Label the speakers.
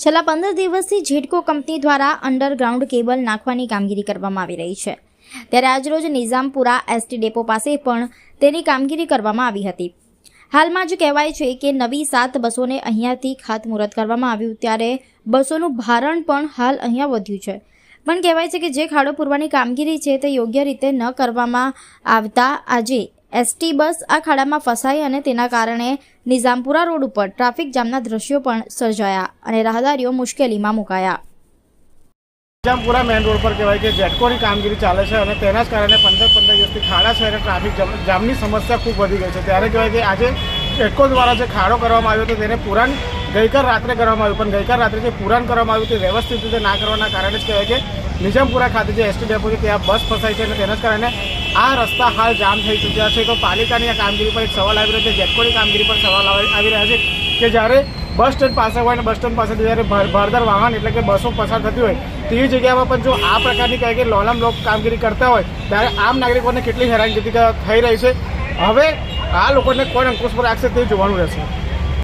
Speaker 1: છેલ્લા 15 દિવસથી જેટકો કંપની દ્વારા અંડરગ્રાઉન્ડ કેબલ નાખવાની કામગીરી કરવામાં આવી રહી છે। ત્યારે આજરોજ નિઝામપુરા એસટી ડેપો પાસે પણ તેની કામગીરી કરવામાં આવી હતી। હાલમાં જ કહેવાય છે કે નવી 7 બસોને અહીંયાથી ખાતમુહૂર્ત કરવામાં આવ્યું, ત્યારે બસોનું ભારણ પણ હાલ અહીંયા વધ્યું છે। પણ કહેવાય છે કે જે ખાડો પૂરવાની કામગીરી છે તે યોગ્ય રીતે ન કરવામાં આવતા આજે એસટી બસ આ ખાડામાં ફસાઈ અને તેના કારણે નિઝામપુરા રોડ ઉપર ટ્રાફિક જામના દ્રશ્યો પણ સર્જાયા અને રાહદારીઓ મુશ્કેલીમાં મુકાયા।
Speaker 2: નિઝામપુરા મેઇન રોડ પર કહેવાય કે જેટકોની કામગીરી ચાલે છે અને તેના જ કારણે 15 દિવસથી ખાડા છે અને ટ્રાફિક જામની સમસ્યા ખૂબ વધી ગઈ છે। ત્યારે કહેવાય કે આજે જેટકો દ્વારા જે ખાડો કરવામાં આવ્યો હતો તેને પુરાણ ગઈકાલ રાત્રે કરવામાં આવ્યું, પણ ગઈકાલ રાત્રે જે પુરાણ કરવામાં આવ્યું તે વ્યવસ્થિત રીતે ના કરવાના કારણે જ કહેવાય કે નિઝામપુરા ખાતે જે એસટી ડેપો છે ત્યાં બસ ફસાઈ છે અને તેના જ કારણે આ રસ્તા હાલ જામ થઈ ચૂક્યા છે। તો પાલિકાની આ કામગીરી પર એક સવાલ આવી રહ્યો છે, જેટકોની કામગીરી પર સવાલ આવી રહ્યા છે કે જ્યારે બસ સ્ટેન્ડ પાસે હોય અને બસ સ્ટેન્ડ પાસેથી જ્યારે ભરદર વાહન એટલે કે બસો પસાર થતી હોય તેવી જગ્યામાં પણ જો આ પ્રકારની કહેવાય કે લોલમ લોક કામગીરી કરતા હોય ત્યારે આમ નાગરિકોને કેટલી હેરાનગતિ થઈ રહી છે। હવે આ લોકોને કોણ અંકુશ પર રાખશે તે જોવાનું રહેશે।